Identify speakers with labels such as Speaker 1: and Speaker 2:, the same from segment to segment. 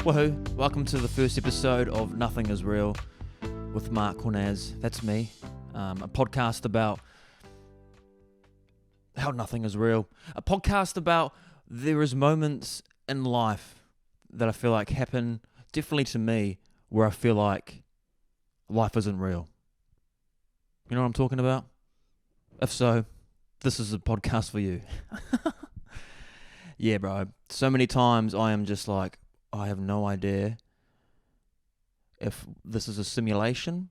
Speaker 1: Wahoo! Welcome to the first episode of Nothing Is Real with Marc Cornaz. That's me. A podcast about how nothing is real. A podcast about there is moments in life that I feel like happen, definitely to me, where I feel like life isn't real. You know what I'm talking about? If so, this is a podcast for you. Yeah, bro. So many times I am just like, I have no idea if this is a simulation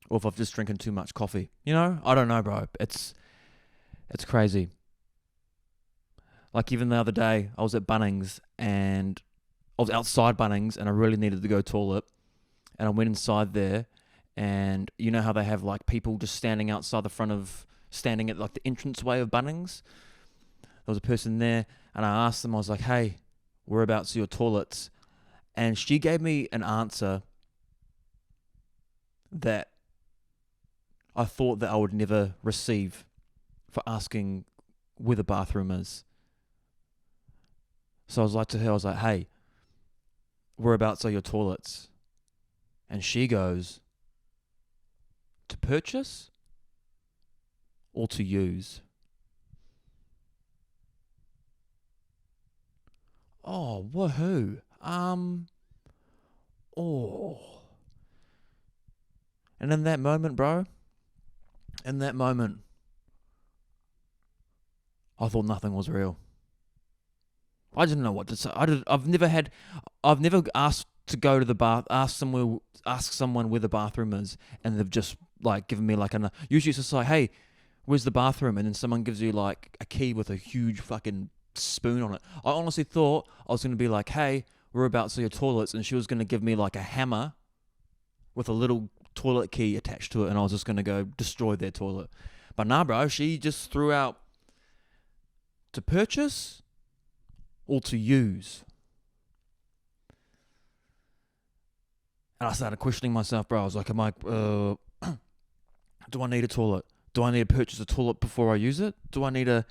Speaker 1: or if I've just drinking too much coffee. You know? I don't know, bro. It's crazy. Like even the other day, I was at Bunnings and I was outside Bunnings and I really needed to go toilet. And I went inside there and you know how they have like people just standing outside standing at like the entranceway of Bunnings? There was a person there and I asked them, I was like, hey, whereabouts are your toilets? And she gave me an answer that I thought that I would never receive for asking where the bathroom is. So I was like to her, I was like, hey, whereabouts are your toilets? And she goes, to purchase or to use? Oh, woohoo. And in that moment, bro, I thought nothing was real. I didn't know what to say. I've never asked to go to the bath, ask someone where the bathroom is, and they've just like given me like usually it's just like, hey, where's the bathroom? And then someone gives you like a key with a huge fucking spoon on it. I honestly thought I was going to be like, hey, whereabouts are your toilets? And she was going to give me like a hammer with a little toilet key attached to it, and I was just going to go destroy their toilet. But nah, bro, she just threw out to purchase or to use. And I started questioning myself, bro. I was like, do I need a toilet? Do I need to purchase a toilet before I use it? Do I need a...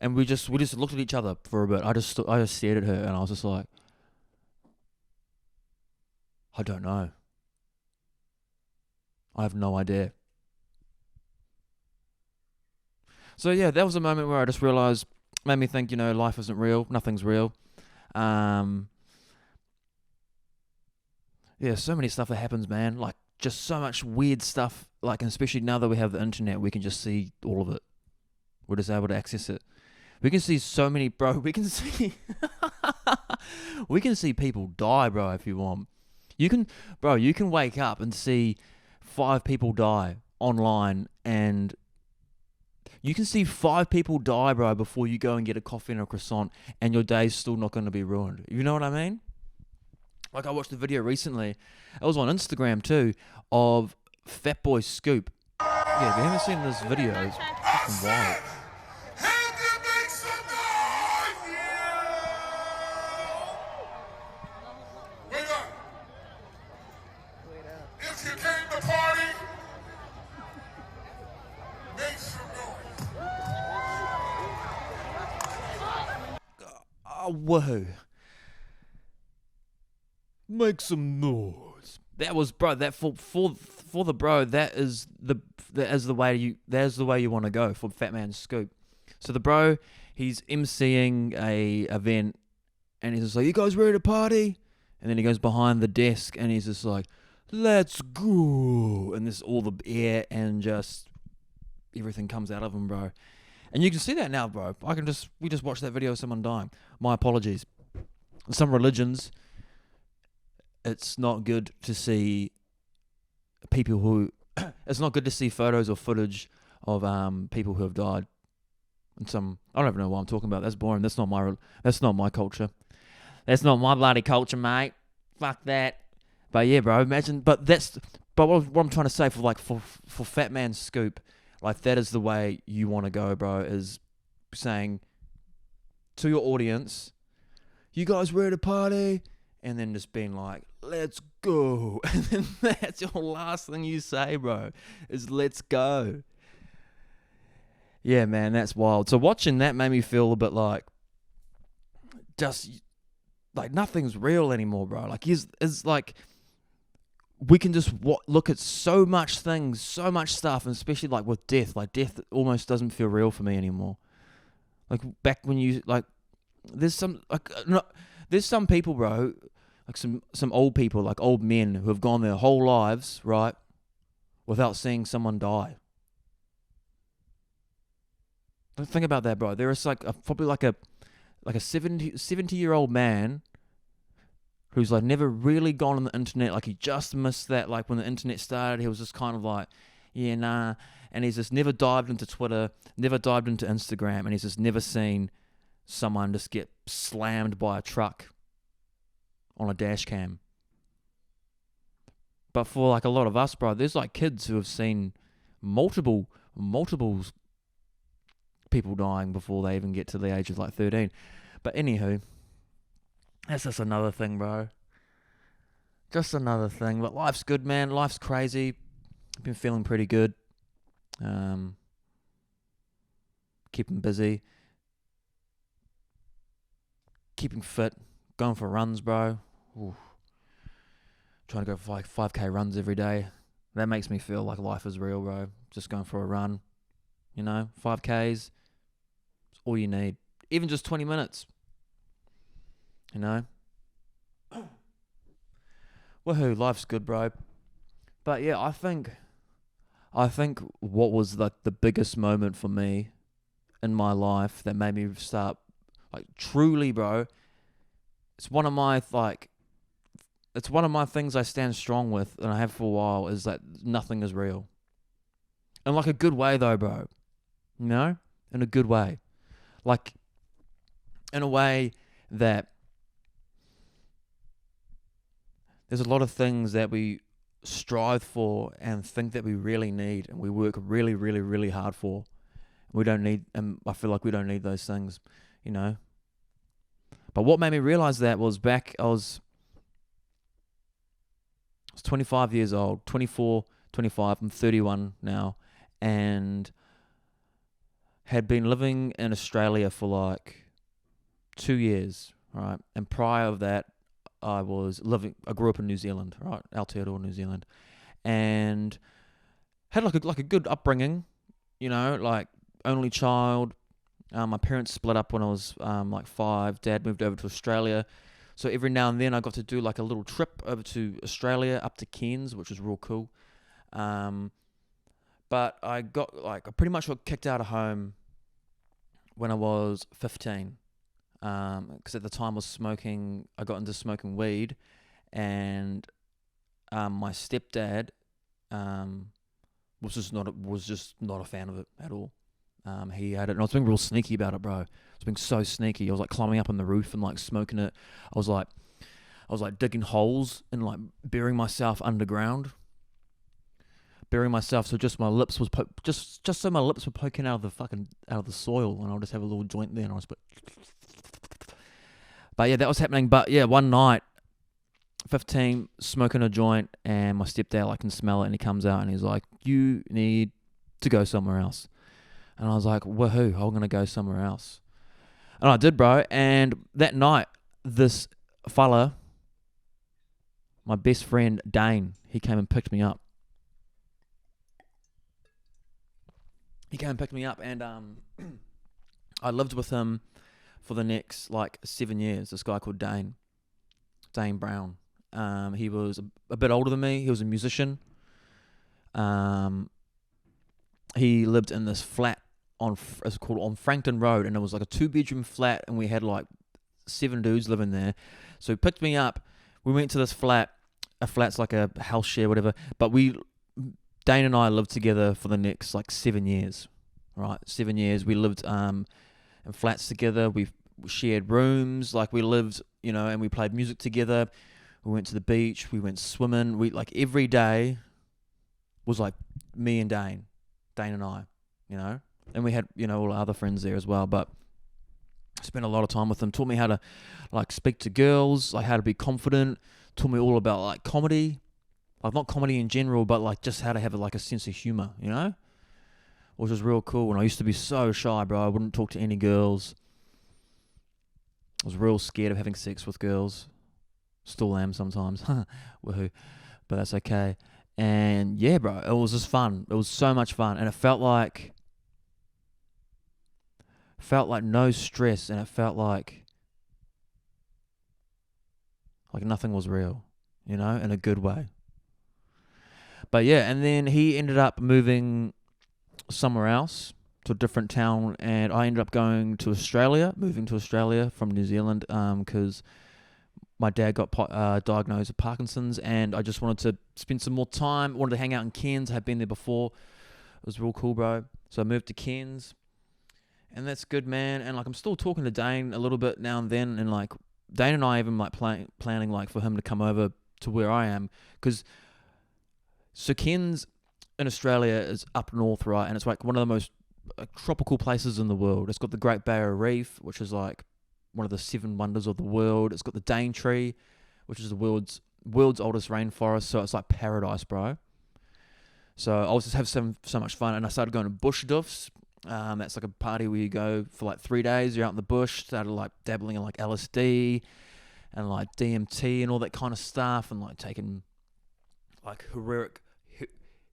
Speaker 1: And we just looked at each other for a bit. I just stared at her and I was just like, I don't know. I have no idea. So yeah, that was a moment where I just realized, made me think, life isn't real, nothing's real. Yeah, so many stuff that happens, man. Like just so much weird stuff. Like, and especially now that we have the internet, we can just see all of it. We're just able to access it. We can see so many, bro. We can see people die, bro, if you want. You can wake up and see 5 people die online, and you can see 5 people die, bro, before you go and get a coffee and a croissant, and your day's still not going to be ruined. You know what I mean? Like, I watched a video recently, it was on Instagram too, of Fat Boy Scoop. Yeah, if you haven't seen this video, it's fucking wild. Woohoo. Make some noise. That was, bro, that for the bro, that is the way you want to go for Fat Man Scoop. So the bro, he's emceeing a event and he's just like, you guys ready to party? And then he goes behind the desk and he's just like, let's go. And there's all the air and just everything comes out of him, bro. And you can see that now, bro. We just watched that video of someone dying. My apologies. In some religions, it's not good to see people who... it's not good to see photos or footage of people who have died. And I don't even know what I'm talking about. That's boring. That's not my culture. That's not my bloody culture, mate. Fuck that. But yeah, bro, imagine... But what I'm trying to say for Fat Man Scoop... Like, that is the way you want to go, bro, is saying to your audience, you guys ready to party? And then just being like, let's go. And then that's your last thing you say, bro, is let's go. Yeah, man, that's wild. So watching that made me feel a bit like, like nothing's real anymore, bro. Like it's like we can just look at so much things, so much stuff, and especially like with death. Like death almost doesn't feel real for me anymore. Like back when you like, there's some people, bro, like some old people, like old men who have gone their whole lives, right, without seeing someone die. Think about that, bro. There is like probably like a 70-year-old man who's like never really gone on the internet. Like he just missed that. Like when the internet started, he was just kind of like, yeah, nah. And he's just never dived into Twitter, never dived into Instagram, and he's just never seen someone just get slammed by a truck on a dash cam. But for like a lot of us, bro, there's like kids who have seen multiple people dying before they even get to the age of like 13. But anywho, that's just another thing, bro. Just another thing. But life's good, man. Life's crazy. I've been feeling pretty good. Keeping busy. Keeping fit. Going for runs, bro. Ooh. Trying to go for like 5k runs every day. That makes me feel like life is real, bro. Just going for a run. 5Ks. It's all you need. Even just 20 minutes. Woohoo, life's good, bro. But yeah, I think what was like the biggest moment for me in my life that made me start, like, truly, bro, it's one of my things I stand strong with, and I have for a while, is that nothing is real. In like a good way though, bro. In a good way. Like, in a way that there's a lot of things that we strive for and think that we really need, and we work really, really, really hard for. We don't need, and I feel like we don't need those things, But what made me realize that was back, I was 25 years old, 24, 25, I'm 31 now, and had been living in Australia for like 2 years, right? And prior of that, I grew up in New Zealand, right? Aotearoa, New Zealand, and had like a good upbringing, like only child. My parents split up when I was like 5. Dad moved over to Australia, so every now and then I got to do like a little trip over to Australia, up to Cairns, which was real cool. But I pretty much got kicked out of home when I was 15. Because at the time I got into smoking weed, and my stepdad was just not a fan of it at all. He had it, and I was being real sneaky about it, bro. I was being so sneaky. I was like climbing up on the roof and like smoking it. I was like digging holes and like burying myself underground. Burying myself so just my lips was just so my lips were poking out of the soil, and I'll just have a little joint there, and I was But yeah, that was happening. But yeah, one night, 15, smoking a joint, and my stepdad can smell it, and he comes out and he's like, "You need to go somewhere else." And I was like, "Woohoo, I'm gonna go somewhere else." And I did, bro. And that night, this fella, my best friend Dane, he came and picked me up. And I lived with him for the next 7 years. This guy called Dane Brown. He was a bit older than me. He was a musician. He lived in this flat it's called on Frankton Road, and it was like a 2-bedroom flat, and we had 7 dudes living there. So he picked me up. We went to this flat. A flat's like a house share, whatever. But Dane and I lived together for the next 7 years, right? 7 years. We lived in flats together. We shared rooms. We lived, and we played music together. We went to the beach. We went swimming. We every day was me and Dane and I, and we had all our other friends there as well. But I spent a lot of time with him. Taught me how to speak to girls, how to be confident. Taught me all about comedy. Not comedy in general, but just how to have a sense of humor, which was real cool. And I used to be so shy, bro. I wouldn't talk to any girls. I was real scared of having sex with girls. Still am sometimes. Woohoo. But that's okay. And yeah, bro, it was just fun. It was so much fun. And it felt like no stress, and it felt like nothing was real, in a good way. But yeah, and then he ended up moving somewhere else to a different town, and I ended up moving to Australia from New Zealand, because my dad got diagnosed with Parkinson's, and I just wanted to spend some more time. Wanted to hang out in Cairns. I had been there before. It was real cool, bro. So I moved to Cairns, and that's good, man. And I'm still talking to Dane a little bit now and then, and Dane and I even planning for him to come over to where I am, because Cairns in Australia is up north, right? And it's one of the most tropical places in the world. It's got the Great Barrier Reef, which is one of the 7 wonders of the world. It's got the Dane tree, which is the world's oldest rainforest. So it's like paradise, bro. So I was just having so much fun, and I started going to bush doofs. That's a party where you go for 3 days. You're out in the bush. Started dabbling in LSD and DMT and all that kind of stuff, and taking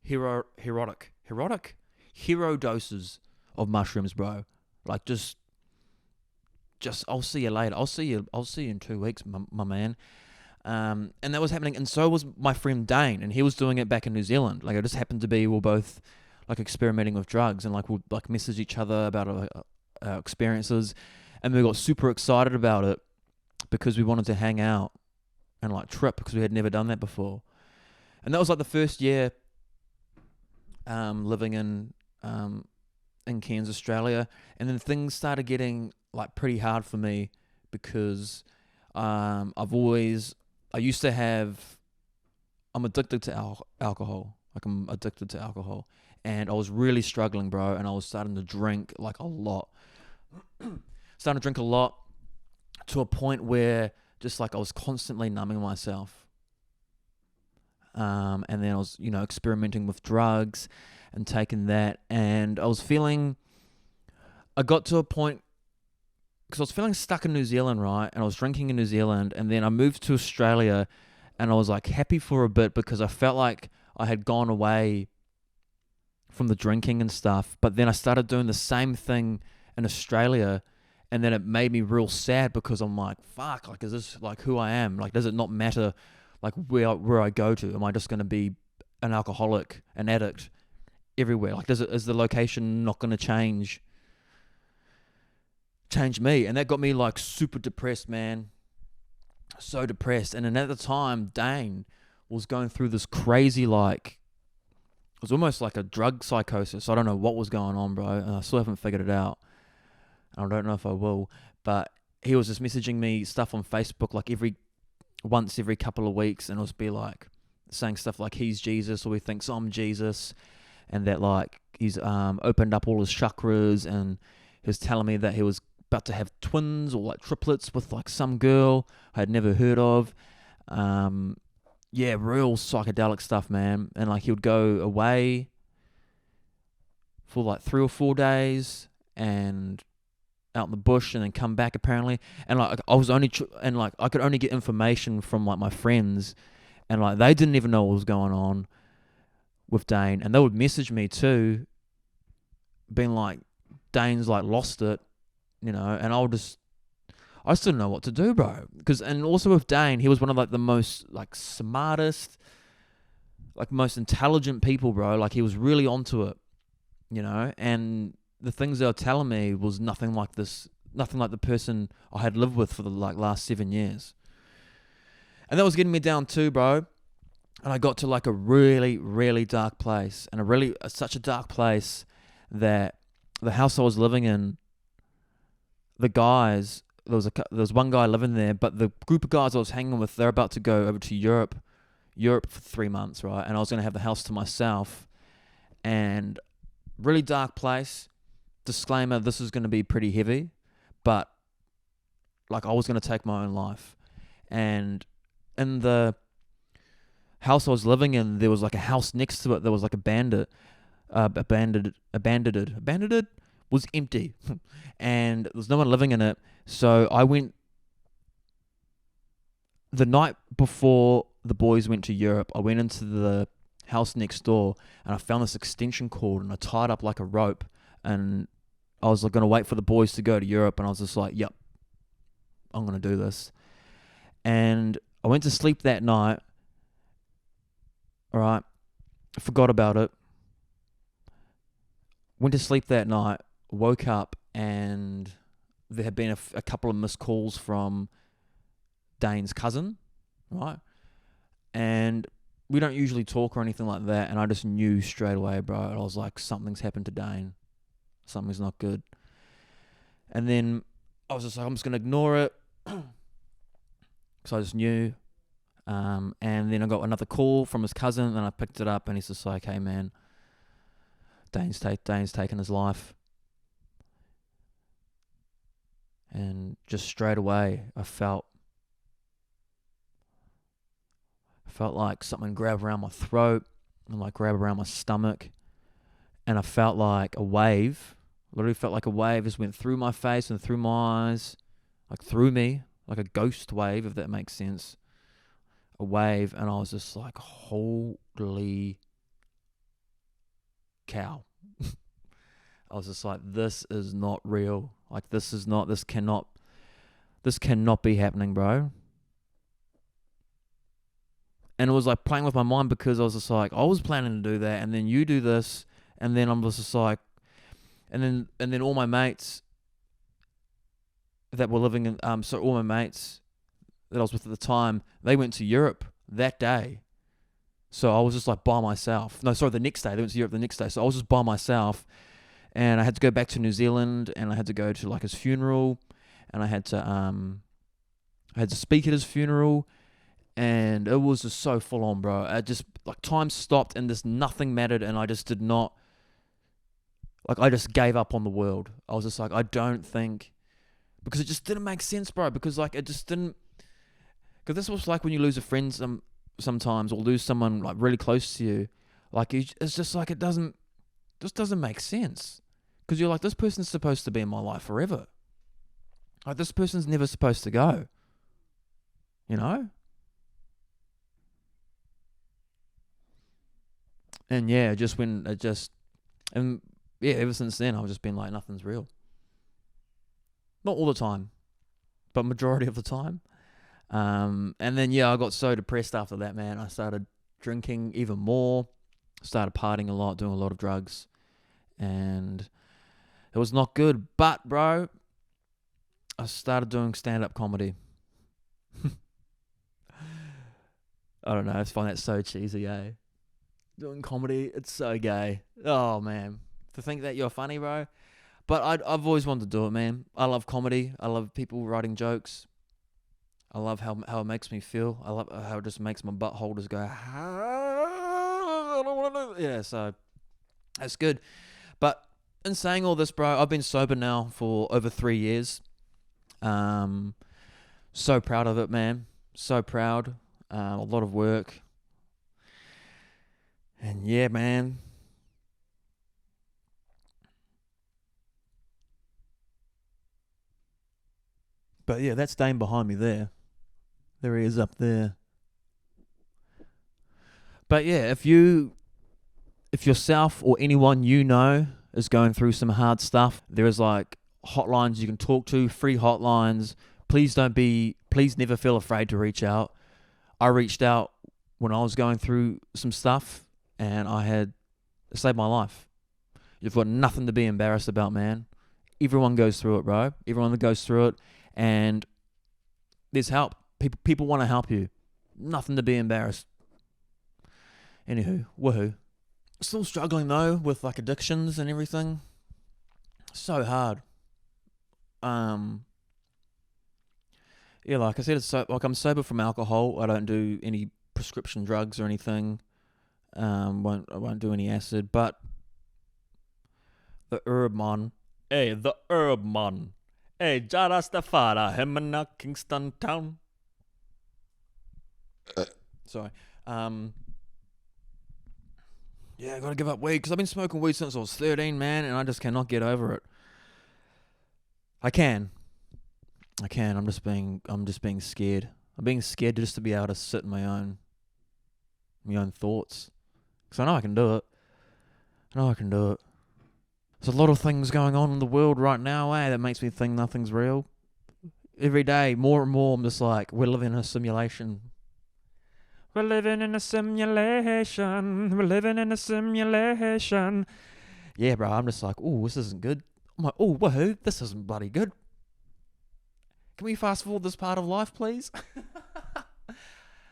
Speaker 1: hero doses of mushrooms, bro. Just I'll see you later. I'll see you in 2 weeks, my man. And that was happening, and so was my friend Dane, and he was doing it back in New Zealand. It just happened to be we're both experimenting with drugs, and we'll message each other about our experiences, and we got super excited about it because we wanted to hang out and trip, because we had never done that before. And that was the first year living in Cairns, Australia, and then things started getting pretty hard for me, because I'm addicted to alcohol. I'm addicted to alcohol, and I was really struggling, bro. And I was starting to drink a lot, to a point where just I was constantly numbing myself. And then I was, experimenting with drugs and taking that, and I got to a point, because I was feeling stuck in New Zealand, right? And I was drinking in New Zealand, and then I moved to Australia, and I was happy for a bit, because I felt like I had gone away from the drinking and stuff. But then I started doing the same thing in Australia, and then it made me real sad, because I'm fuck, is this who I am? Does it not matter where I go to? Am I just going to be an alcoholic, an addict everywhere? Is the location not going to change me? And that got me super depressed, man. So depressed. And then at the time, Dane was going through this crazy it was almost like a drug psychosis. I don't know what was going on, bro, and I still haven't figured it out. I don't know if I will, but he was just messaging me stuff on Facebook once every couple of weeks, and it was be saying stuff he's Jesus, or he thinks I'm Jesus, and that he's opened up all his chakras, and he was telling me that he was about to have twins or triplets with some girl I had never heard of. Yeah, real psychedelic stuff, man. And he would go away for 3 or 4 days and out in the bush, and then come back apparently. And I was only I could only get information from my friends, and they didn't even know what was going on with Dane, and they would message me too, being Dane's lost it, and I still didn't know what to do, bro. And also with Dane, he was one of the most smartest, most intelligent people, bro. He was really onto it, and the things they were telling me was nothing like the person I had lived with for the last 7 years. And that was getting me down too, bro. And I got to a really, really dark place, and such a dark place that the house I was living in, the guys, there was one guy living there, but the group of guys I was hanging with, they're about to go over to Europe for 3 months, right? And I was going to have the house to myself, and really dark place. Disclaimer, this is going to be pretty heavy, but I was going to take my own life. And in the house I was living in, there was a house next to it that was abandoned, was empty, and there was no one living in it. So I went the night before the boys went to Europe, I went into the house next door and I found this extension cord and I tied up like a rope, and I was like going to wait for the boys to go to Europe, and I was just like, yep, I'm going to do this. And I went to sleep that night. All right. Forgot about it. Went to sleep that night, woke up, and there had been a couple of missed calls from Dane's cousin, right? And we don't usually talk or anything like that, and I just knew straight away, bro. I was like, something's happened to Dane. Something's not good. And then I was just like, I'm just going to ignore it, because I just knew. And then I got another call from his cousin, and I picked it up, and he's just like, hey, man, Dane's taken his life. And just straight away, I felt like something grabbed around my throat and like grabbed around my stomach. And I felt like a wave, literally felt like a wave just went through my face and through my eyes, like through me, like a ghost wave, if that makes sense. A wave, and I was just like, holy cow. I was just like, this is not real. Like, this cannot be happening, bro. And it was like playing with my mind, because I was just like, I was planning to do that, and then you do this, and then I'm just like, and then all my mates that were living in, all my mates that I was with at the time, they went to Europe that day. So I was just like by myself. No, sorry, the next day. They went to Europe the next day. So I was just by myself, and I had to go back to New Zealand, and I had to go to like his funeral, and I had to speak at his funeral, and it was just so full on, bro. I just, like, time stopped, and just nothing mattered, and I just did not, like, I just gave up on the world. I was just like, I don't think, because it just didn't make sense, bro, because like it just didn't, because this was like when you lose a friend sometimes, or lose someone like really close to you, like it's just like it doesn't make sense, because you're like, this person's supposed to be in my life forever. Like, this person's never supposed to go, you know? And yeah, and yeah, ever since then, I've just been like, nothing's real. Not all the time, but majority of the time. And then, yeah, I got so depressed after that, man. I started drinking even more, started partying a lot, doing a lot of drugs, and it was not good. But, bro, I started doing stand-up comedy. I don't know, I just find that so cheesy, eh? Doing comedy, it's so gay. Oh, man. To think that you're funny, bro. But I've always wanted to do it, man. I love comedy. I love people writing jokes. I love how it makes me feel. I love how it just makes my butthole just go, I don't want to do it. Yeah, so that's good. But in saying all this, bro, I've been sober now for over 3 years. So proud of it, man. So proud. A lot of work. And yeah, man. But yeah, that's Dane behind me there. There he is up there. But yeah, if yourself or anyone you know is going through some hard stuff, there is like hotlines you can talk to, free hotlines. Please never feel afraid to reach out. I reached out when I was going through some stuff, and it saved my life. You've got nothing to be embarrassed about, man. Everyone goes through it, bro. Everyone that goes through it, and there's help. People want to help you. Nothing to be embarrassed. Anywho, woohoo. Still struggling though with like addictions and everything. So hard. Yeah, like I said, I'm sober from alcohol. I don't do any prescription drugs or anything. I won't do any acid, but the herb man. Hey, Jara Stafara, Hemana, Kingston Town. Sorry. Yeah, I gotta give up weed, because I've been smoking weed since I was 13, man, and I just cannot get over it. I can. I'm just being scared. I'm being scared just to be able to sit in my own thoughts. Because I know I can do it. There's a lot of things going on in the world right now, that makes me think nothing's real. Every day, more and more, I'm just like, we're living in a simulation. We're living in a simulation. Yeah, bro, I'm just like, oh, this isn't good. I'm like, oh, woohoo, this isn't bloody good. Can we fast forward this part of life, please?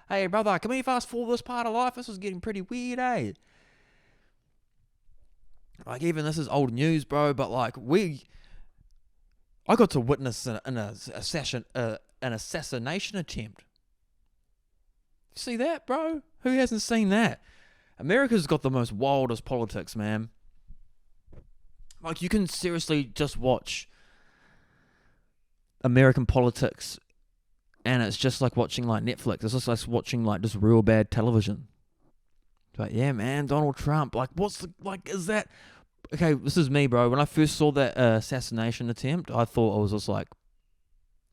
Speaker 1: Hey, brother, can we fast forward this part of life? This is getting pretty weird, eh? Like, even this is old news, bro, but like, I got to witness an assassination attempt. See that, bro? Who hasn't seen that? America's got the most wildest politics, man. Like, you can seriously just watch American politics, and it's just like watching like Netflix. It's just like watching like just real bad television. But yeah, man, Donald Trump. Like, is that? Okay, this is me, bro. When I first saw that assassination attempt, I thought I was just like,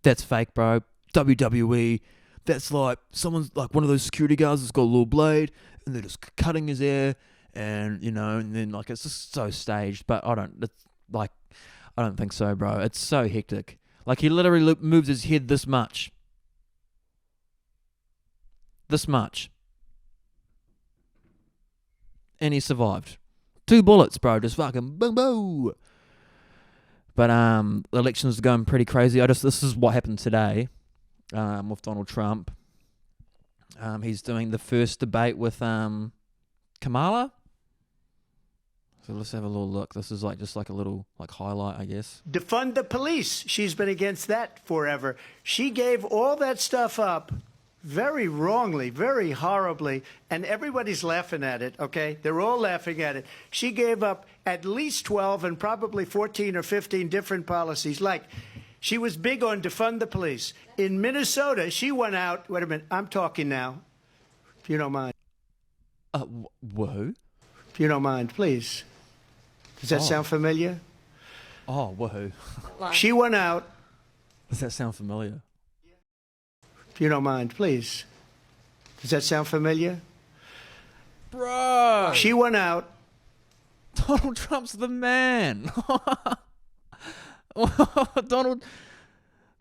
Speaker 1: that's fake, bro. WWE. That's like someone's like one of those security guards that's got a little blade and they're just cutting his ear, and and then like it's just so staged. But I don't think so, bro. It's so hectic. Like, he literally moves his head this much. And he survived. 2 bullets, bro. Just fucking boom, boom. But the elections are going pretty crazy. This is what happened today with Donald Trump. He's doing the first debate with Kamala. So let's have a little look. This is just a little highlight, I guess.
Speaker 2: Defund the police. She's been against that forever. She gave all that stuff up very wrongly, very horribly, and everybody's laughing at it, okay? They're all laughing at it. She gave up at least 12 and probably 14 or 15 different policies. Like, she was big on defund the police. In Minnesota, she went out. Wait a minute. I'm talking now, if you don't mind.
Speaker 1: Whoa.
Speaker 2: If you don't mind, please. Does that sound familiar?
Speaker 1: Oh, woohoo.
Speaker 2: She went out.
Speaker 1: Does that sound familiar?
Speaker 2: If you don't mind, please. Does that sound familiar?
Speaker 1: Bro!
Speaker 2: She went out.
Speaker 1: Donald Trump's the man.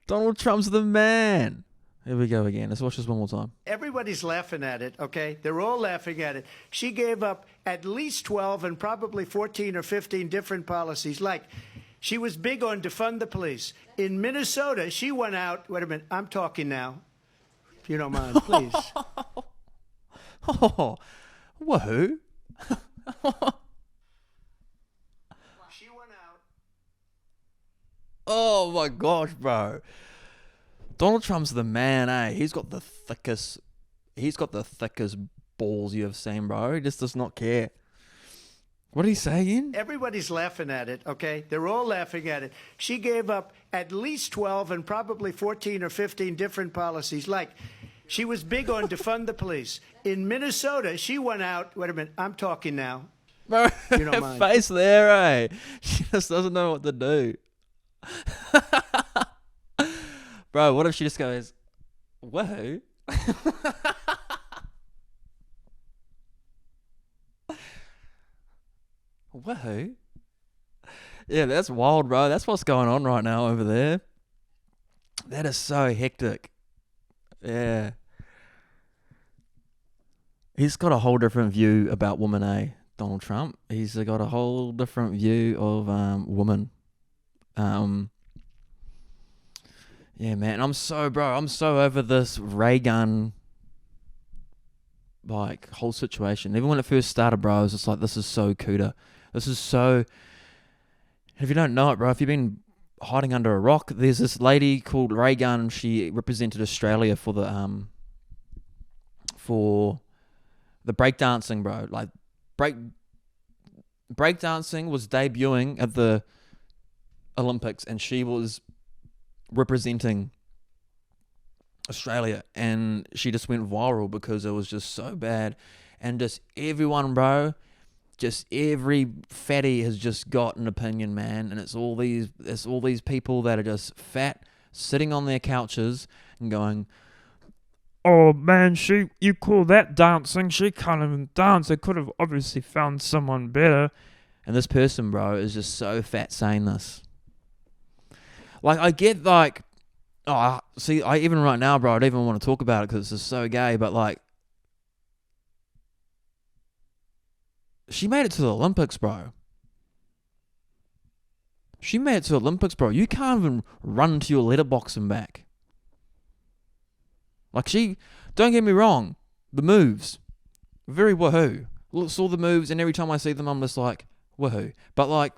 Speaker 1: Donald Trump's the man. Here we go again. Let's watch this one more time.
Speaker 2: Everybody's laughing at it, okay? They're all laughing at it. She gave up at least 12 and probably 14 or 15 different policies. Like, she was big on defund the police. In Minnesota, she went out. Wait a minute. I'm talking now. If you don't mind, please.
Speaker 1: Oh, woohoo.
Speaker 2: She went out.
Speaker 1: Oh my gosh, bro. Donald Trump's the man, eh? He's got the thickest balls you have seen, bro. He just does not care. What did he say again?
Speaker 2: Everybody's laughing at it, okay? They're all laughing at it. She gave up at least 12 and probably 14 or 15 different policies. Like, she was big on defund the police. In Minnesota, she went out. Wait a minute. I'm talking now.
Speaker 1: Bro,
Speaker 2: You don't
Speaker 1: her
Speaker 2: mind.
Speaker 1: face there, eh? She just doesn't know what to do. Bro, what if she just goes, whoa? Whoa? Yeah, that's wild, bro. That's what's going on right now over there. That is so hectic. Yeah. He's got a whole different view about women, eh? Donald Trump. He's got a whole different view of women. Yeah, man. I'm so over this ray gun whole situation. Even when it first started, bro, I was just like, this is so cooter. This is so... If you don't know it, bro, if you've been hiding under a rock, there's this lady called Ray Gun. She represented Australia for the breakdancing, bro. Like, breakdancing was debuting at the Olympics, and she was representing Australia, and she just went viral because it was just so bad. And just everyone, bro, just every fatty has just got an opinion, man. And it's all these people that are just fat, sitting on their couches and going, oh man, you call that dancing? She can't even dance. They could have obviously found someone better. And this person, bro, is just so fat saying this. Like, I get, like, see, even right now, bro, I don't even want to talk about it because it's just so gay, but, like, she made it to the Olympics, bro. She made it to the Olympics, bro. You can't even run to your letterbox and back. Like, don't get me wrong, the moves, very wahoo. Saw the moves, and every time I see them, I'm just like, wahoo. But, like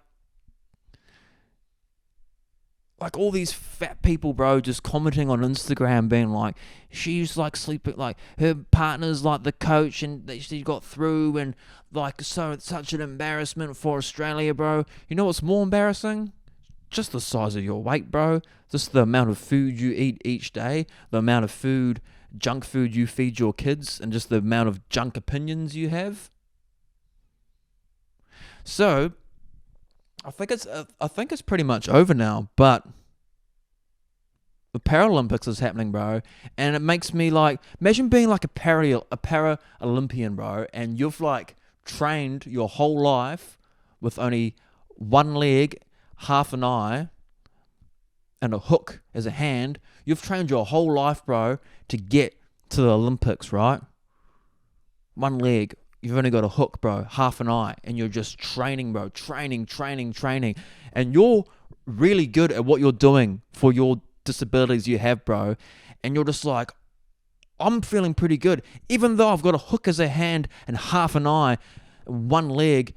Speaker 1: all these fat people, bro, just commenting on Instagram being like, she's like sleeping, like her partner's like the coach and she got through, and like, so it's such an embarrassment for Australia, bro. You know what's more embarrassing? Just the size of your weight, bro. Just the amount of food you eat each day, the amount of junk food you feed your kids, and just the amount of junk opinions you have. So I think it's pretty much over now, but the Paralympics is happening, bro, and it makes me like, imagine being like a para Olympian, bro, and you've like trained your whole life with only one leg, half an eye, and a hook as a hand. You've trained your whole life, bro, to get to the Olympics, right? One leg. You've only got a hook, bro, half an eye, and you're just training, bro, training. And you're really good at what you're doing for your disabilities you have, bro. And you're just like, I'm feeling pretty good. Even though I've got a hook as a hand and half an eye, one leg,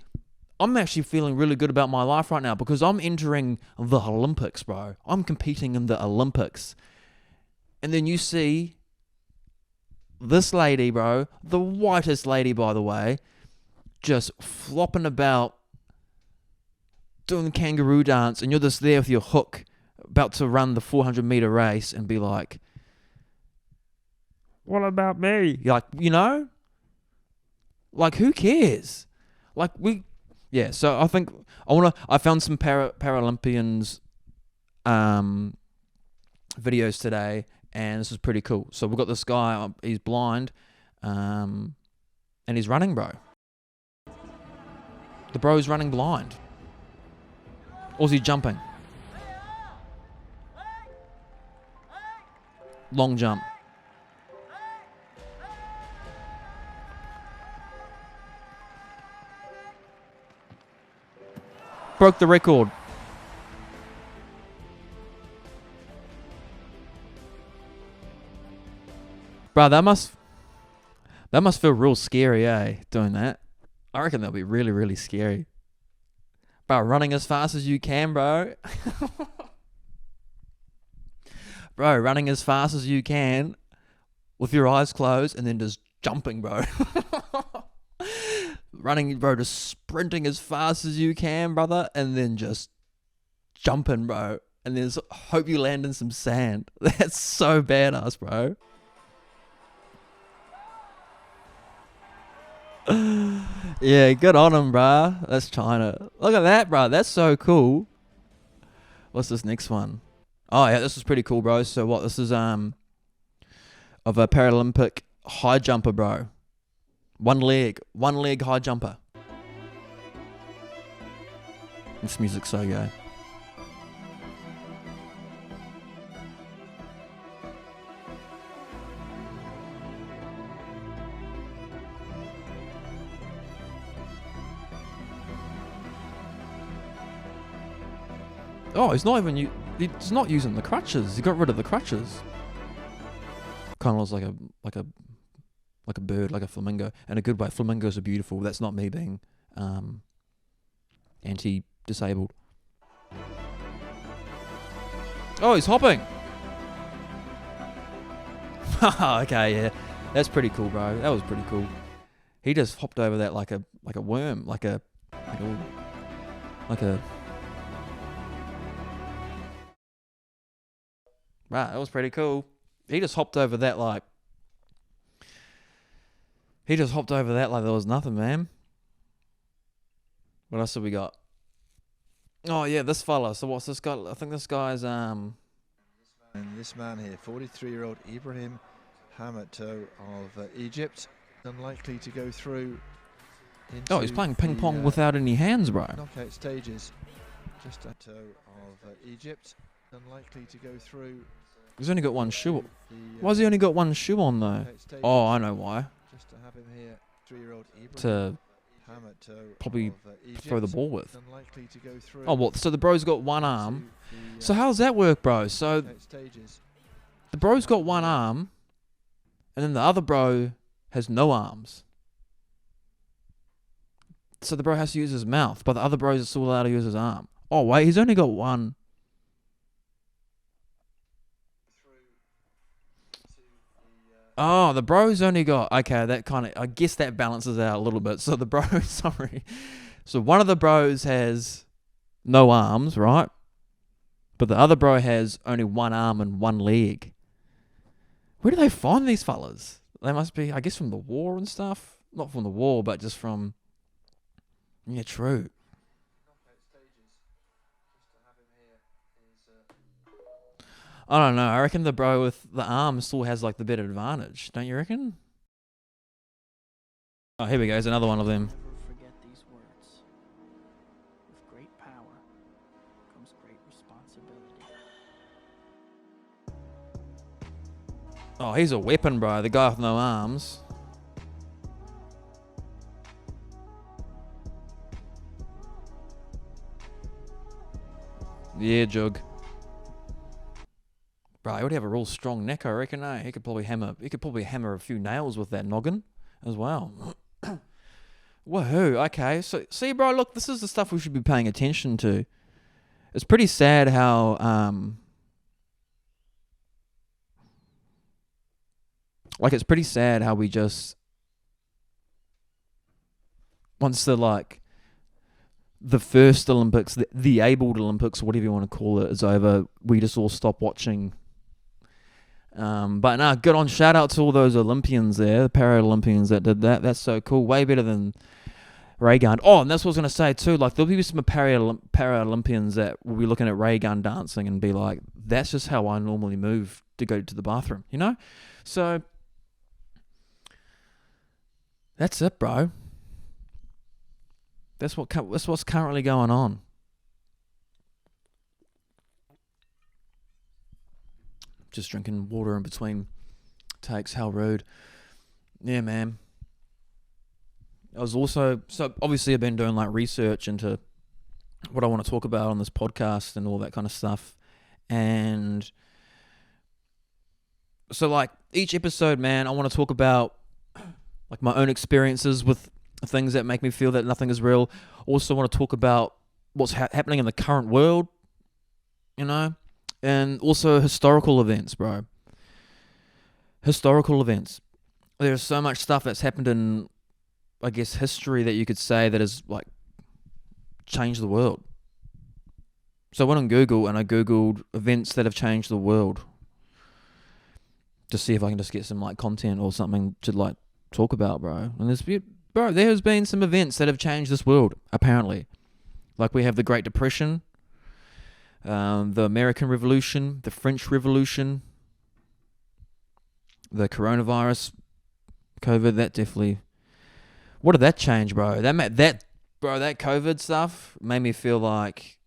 Speaker 1: I'm actually feeling really good about my life right now because I'm entering the Olympics, bro. I'm competing in the Olympics. And then you see this lady, bro, the whitest lady, by the way, just flopping about, doing the kangaroo dance, and you're just there with your hook, about to run the 400-meter race, and be like, what about me? You're like, you know? Like, who cares? Like, so I think I found some Paralympians videos today, and this is pretty cool. So we've got this guy, he's blind, and he's running, bro. The bro's running blind. Or is he jumping? Long jump. Broke the record. Bro, that must feel real scary, eh? Doing that. I reckon that'll be really, really scary. Bro, running as fast as you can, bro. Bro, running as fast as you can with your eyes closed and then just jumping, bro. Running, bro, just sprinting as fast as you can, brother, and then just jumping, bro. And then hope you land in some sand. That's so badass, bro. Yeah, good on him, bruh. That's China. Look at that, bruh. That's so cool. What's this next one? Oh, yeah, this is pretty cool, bro. So what? This is of a Paralympic high jumper, bro. One leg high jumper. This music's so gay. Oh, he's not using the crutches. He got rid of the crutches. Kind of looks like a bird, like a flamingo, in a good way. Flamingos are beautiful. That's not me being anti-disabled. Oh, he's hopping. Okay, yeah, that's pretty cool, bro. That was pretty cool. He just hopped over that like a worm, like a. Right, that was pretty cool. He just hopped over that like there was nothing, man. What else have we got? Oh yeah, this fella. So what's this guy? I think this guy's
Speaker 3: And this man here, 43-year-old Ibrahim hammer toe of Egypt. Unlikely to go through.
Speaker 1: Oh, he's playing ping pong without any hands, bro.
Speaker 3: Knockout stages. Just a toe of Egypt. Unlikely to go through.
Speaker 1: He's only got one shoe. Why has he only got one shoe on though? Oh, I know why.
Speaker 3: Just to have him here, 3-year-old
Speaker 1: To
Speaker 3: hammer toe
Speaker 1: probably
Speaker 3: of
Speaker 1: throw the ball with.
Speaker 3: Unlikely to go through.
Speaker 1: Oh, well, so the bro's got one arm. So how's that work, bro? So the bro's got one arm, and then the other bro has no arms. So the bro has to use his mouth, but the other bro is still allowed to use his arm. Oh, wait, he's only got one. Oh, the bro's only got... Okay, that kind of... I guess that balances out a little bit. So the bro... Sorry. So one of the bros has no arms, right? But the other bro has only one arm and one leg. Where do they find these fellas? They must be, I guess, from the war and stuff. Not from the war, but just from... Yeah, true. I don't know. I reckon the bro with the arm still has like the better advantage. Don't you reckon? Oh, here we go. There's another one of them.
Speaker 4: Never forget these words. With great power comes great responsibility.
Speaker 1: Oh, he's a weapon, bro. The guy with no arms. Yeah, Jug. Bro, he would have a real strong neck, I reckon. Eh? He could probably hammer a few nails with that noggin as well. Woohoo! Okay, so see, bro, look, this is the stuff we should be paying attention to. It's pretty sad how it's pretty sad how we just once the first Olympics, the abled Olympics, or whatever you want to call it, is over, we just all stop watching. But nah, good on. Shout out to all those Olympians there, the Paralympians that did that. That's so cool. Way better than ray gun. Oh, and that's what I was going to say too. Like, there'll be some Paralympians that will be looking at ray gun dancing and be like, that's just how I normally move to go to the bathroom, you know? So, that's it, bro. That's what's currently going on. Just drinking water in between takes. How rude. Yeah, man. I was also... So, obviously, I've been doing, like, research into what I want to talk about on this podcast and all that kind of stuff. And... So, like, each episode, man, I want to talk about, like, my own experiences with things that make me feel that nothing is real. Also want to talk about what's happening in the current world, you know? And also historical events, bro. Historical events. There's so much stuff that's happened in, I guess, history that you could say that has, like, changed the world. So I went on Google and I Googled events that have changed the world. To see if I can just get some, like, content or something to, like, talk about, bro. And there has been some events that have changed this world, apparently. Like, we have the Great Depression, the American Revolution, the French Revolution, the coronavirus, COVID. That definitely... What did that change, bro? That COVID stuff made me feel like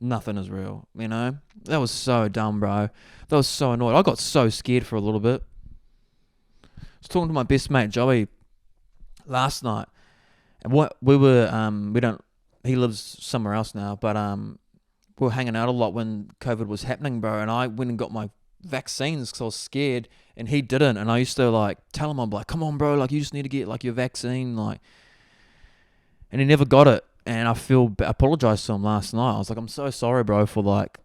Speaker 1: nothing is real, you know? That was so dumb, bro. That was so annoying. I got so scared for a little bit. I was talking to my best mate, Joey, last night. And he lives somewhere else now, but we were hanging out a lot when COVID was happening, bro. And I went and got my vaccines because I was scared, and he didn't. And I used to, like, tell him, I'm like, come on, bro, like, you just need to get, like, your vaccine, like. And he never got it. And I apologized to him last night. I was like, I'm so sorry, bro, for, like,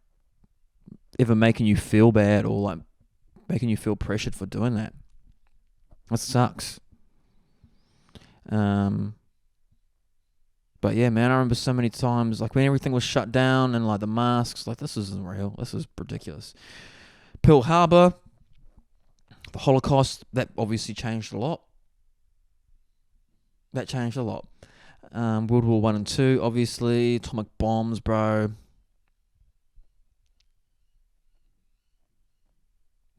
Speaker 1: ever making you feel bad or, like, making you feel pressured for doing that. That sucks. But yeah, man, I remember so many times, like, when everything was shut down and, like, the masks, like, this isn't real. This is ridiculous. Pearl Harbor, the Holocaust, that obviously changed a lot. That changed a lot. World War 1 and 2, obviously. Atomic bombs, bro.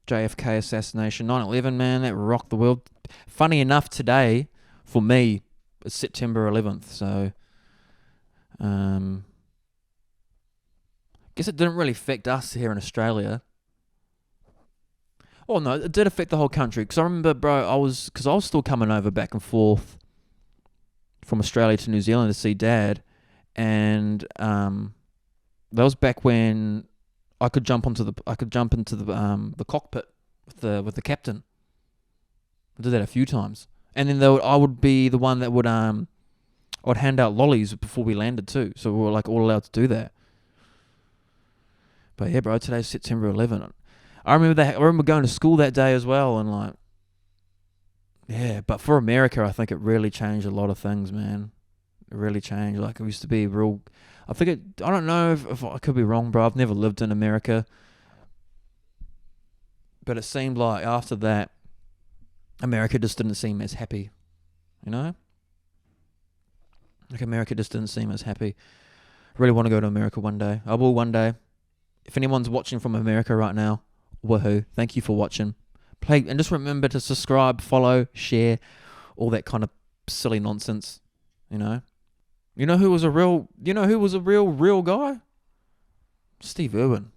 Speaker 1: JFK assassination, 9/11, man, that rocked the world. Funny enough, today, for me, it's September 11th, so guess it didn't really affect us here in Australia. Oh no, it did affect the whole country, because I remember, bro, I was still coming over back and forth from Australia to New Zealand to see Dad, and that was back when I could jump into the cockpit with the captain. I did that a few times, and then I would be the one that would I'd hand out lollies before we landed too, so we were like all allowed to do that. But yeah, bro, today's September 11th. I remember going to school that day as well, and like, yeah. But for America, I think it really changed a lot of things, man. It really changed. Like, it used to be real. I don't know if I could be wrong, bro. I've never lived in America, but it seemed like after that, America just didn't seem as happy. You know, like America just didn't seem as happy. Really want to go to America one day. I will one day. If anyone's watching from America right now, wahoo! Thank you for watching. And just remember to subscribe, follow, share, all that kind of silly nonsense. You know. You know who was a real guy? Steve Irwin.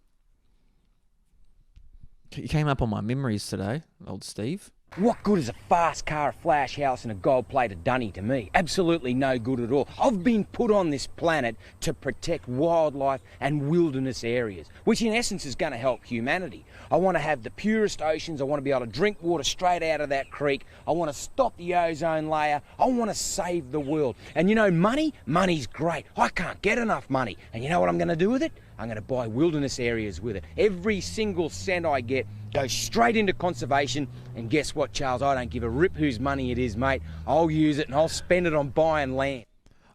Speaker 1: He came up on my memories today, old Steve.
Speaker 5: What good is a fast car, a flash house and a gold-plated dunny to me? Absolutely no good at all. I've been put on this planet to protect wildlife and wilderness areas, which in essence is going to help humanity. I want to have the purest oceans. I want to be able to drink water straight out of that creek. I want to stop the ozone layer. I want to save the world. And you know, money's great. I can't get enough money. And you know what I'm going to do with it? I'm going to buy wilderness areas with it. Every single cent I get goes straight into conservation. And guess what, Charles? I don't give a rip whose money it is, mate. I'll use it and I'll spend it on buying land.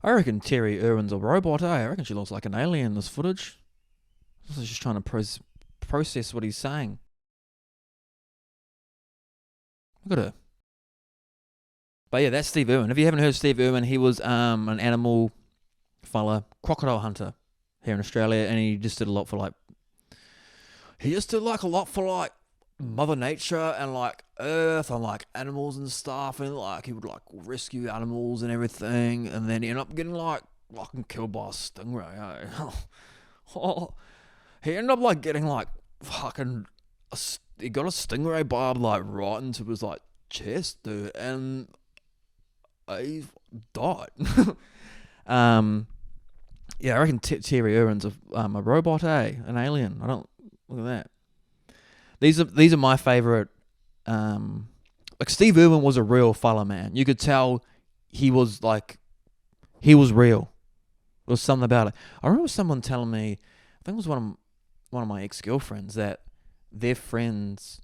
Speaker 1: I reckon Terry Irwin's a robot, eh? I reckon she looks like an alien in this footage. She's just trying to process what he's saying. Look at her. But yeah, that's Steve Irwin. If you haven't heard of Steve Irwin, he was an animal fella, crocodile hunter here in Australia, and he just did a lot for Mother Nature and like Earth and like animals and stuff, and like he would like rescue animals and everything, and then he ended up getting like fucking killed by a stingray. Oh, he ended up like getting like fucking he got a stingray barb like right into his like chest, dude, and he died. Yeah, I reckon Terry Irwin's a robot, an alien. I don't look at that. These are my favorite. Like Steve Irwin was a real fella, man. You could tell he was real. There was something about it. I remember someone telling me, I think it was one of my ex-girlfriends, that their friend's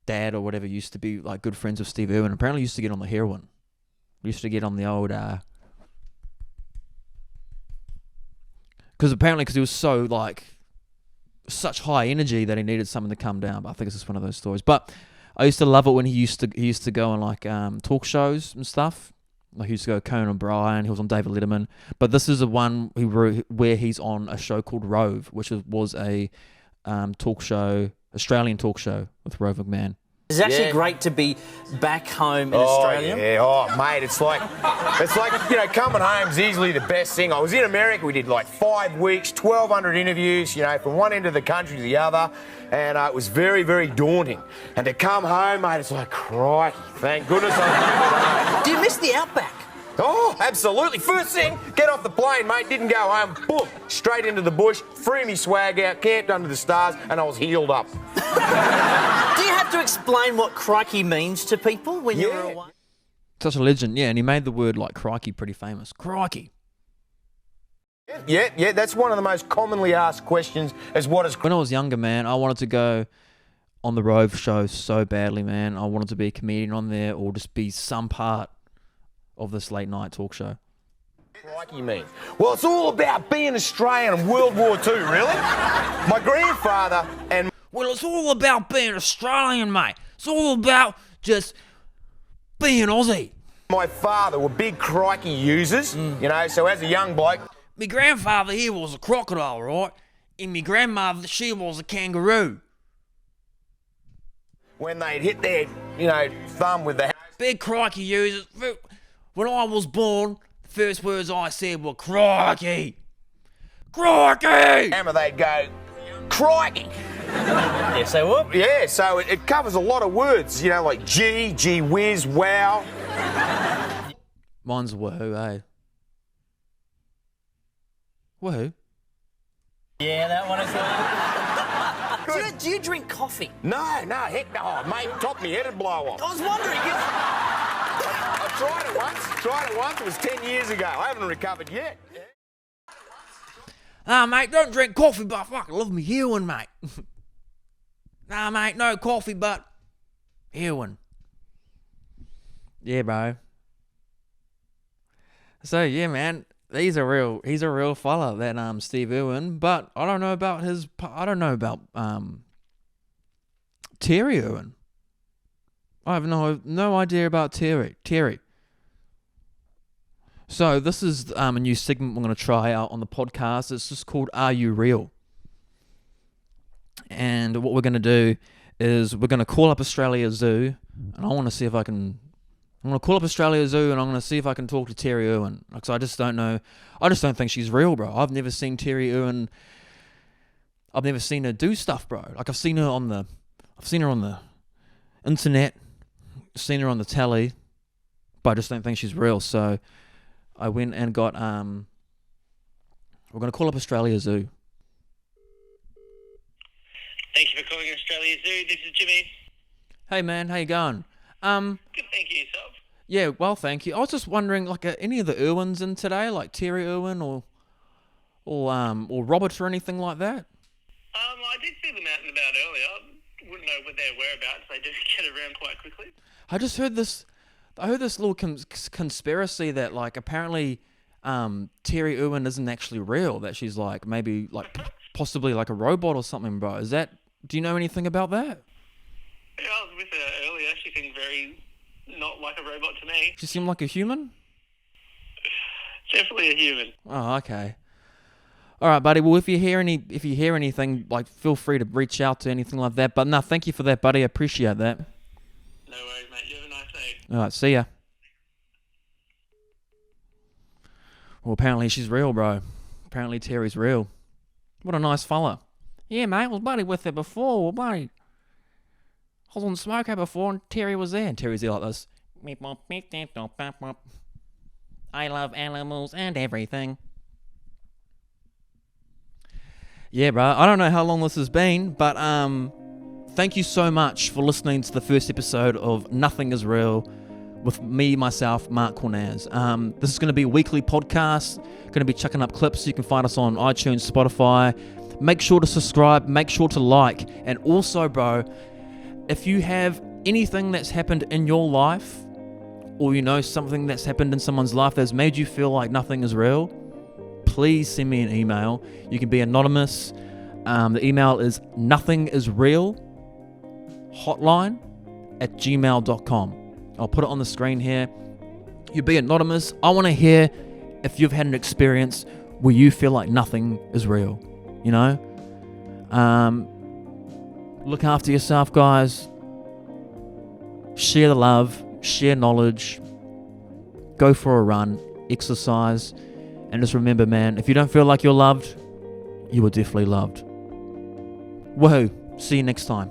Speaker 1: dad or whatever used to be like good friends with Steve Irwin. Apparently used to get on the heroin. Used to get on the old because he was so like such high energy that he needed something to come down. But I think it's just one of those stories. But I used to love it when he used to go on like talk shows and stuff. Like he used to go Conan O'Brien. He was on David Letterman. But this is the one where he's on a show called Rove, which was a Australian talk show with Rove McMahon.
Speaker 6: It's actually great to be back home in Australia.
Speaker 7: Yeah, mate, it's like, you know, coming home's easily the best thing. I was in America, we did like 5 weeks, 1,200 interviews, you know, from one end of the country to the other, and it was very, very daunting. And to come home, mate, it's like, crikey, thank goodness I'm home.
Speaker 6: Do you miss the outback?
Speaker 7: Oh, absolutely. First thing, get off the plane, mate, didn't go home, boom, straight into the bush, threw me swag out, camped under the stars, and I was healed up.
Speaker 6: Do you have to explain what crikey means to people when you're away?
Speaker 1: Such a legend, yeah, and he made the word like crikey pretty famous. Crikey.
Speaker 7: Yeah, that's one of the most commonly asked questions is what is...
Speaker 1: When I was younger, man, I wanted to go on the Rove show so badly, man. I wanted to be a comedian on there or just be some part of this late night talk show.
Speaker 7: Crikey mean? Well, it's all about being Australian and World War II, really. My grandfather and...
Speaker 1: Well, it's all about being Australian, mate. It's all about just being Aussie.
Speaker 7: My father were big crikey users, you know, so as a young bloke...
Speaker 1: My grandfather here was a crocodile, right? And my grandmother, she was a kangaroo.
Speaker 7: when they'd hit their, thumb with the
Speaker 1: Big crikey users. When I was born, the first words I said were crikey. Crikey!
Speaker 7: hammer, they'd go, crikey.
Speaker 6: Yeah, so what?
Speaker 7: Yeah, so it covers a lot of words, like gee whiz, wow.
Speaker 1: Mine's wahoo, eh? Wahoo?
Speaker 6: Yeah, that one as well. Do you drink coffee?
Speaker 7: No, heck no, oh, mate, top me head and blow off.
Speaker 6: I was wondering.
Speaker 7: I tried it once, it was 10 years ago. I haven't recovered yet.
Speaker 1: Nah, mate, don't drink coffee, but I fucking love me heroin, mate. Nah, mate, no coffee, but heroin. Yeah, bro. So, yeah, man, he's a real fella, that Steve Irwin, but I don't know about Terry Irwin. I have no idea about Terry. So this is a new segment we're going to try out on the podcast. It's just called Are You Real? And what we're going to do is we're going to call up Australia Zoo, and I want to see if I can... I'm going to call up Australia Zoo, and I'm going to see if I can talk to Terry Irwin. Because I just don't know... I just don't think she's real, bro. I've never seen Terry Irwin... I've never seen her do stuff, bro. Like, I've seen her on the internet, seen her on the telly, but I just don't think she's real. So I went and got... we're going to call up Australia Zoo.
Speaker 8: Thank you for calling Australia Zoo. This is Jimmy.
Speaker 1: Hey, man. How you going?
Speaker 8: Good, thank you. Yourself?
Speaker 1: Yeah, well, thank you. I was just wondering, like, are any of the Irwins in today, like Terry Irwin or Robert or anything like that?
Speaker 8: I did see them out and about earlier. Wouldn't know what their whereabouts. They do get around quite quickly.
Speaker 1: I just heard this. I heard this little conspiracy that, like, apparently Terry Irwin isn't actually real. That she's like maybe like possibly like a robot or something, bro. Is that? Do you know anything about that?
Speaker 8: Yeah, I was with her earlier. She seemed very not like a robot to me.
Speaker 1: She seemed like a human.
Speaker 8: Definitely a human.
Speaker 1: Oh, okay. All right, buddy. Well, if you hear anything, like, feel free to reach out to anything like that. But no, thank you for that, buddy. I appreciate that.
Speaker 8: No worries, mate. You have a nice day.
Speaker 1: All right, see ya. Well, apparently she's real, bro. Apparently Terry's real. What a nice fella. Yeah, mate. I was buddy with her before. Well, buddy. I was on Smoker before, and Terry was there. And Terry's there like this. I love animals and everything. Yeah, bro. I don't know how long this has been, but thank you so much for listening to the first episode of Nothing Is Real with me, myself, Marc Cornaz. This is going to be a weekly podcast. Going to be chucking up clips. You can find us on iTunes, Spotify. Make sure to subscribe. Make sure to like. And also, bro, if you have anything that's happened in your life, or you know something that's happened in someone's life that's made you feel like nothing is real, please send me an email. You can be anonymous. The email is nothingisrealhotline@gmail.com. I'll put it on the screen here. You be anonymous. I want to hear if you've had an experience where you feel like nothing is real. You know? Look after yourself, guys. Share the love. Share knowledge. Go for a run. Exercise. And just remember, man, if you don't feel like you're loved, you are definitely loved. Woohoo. See you next time.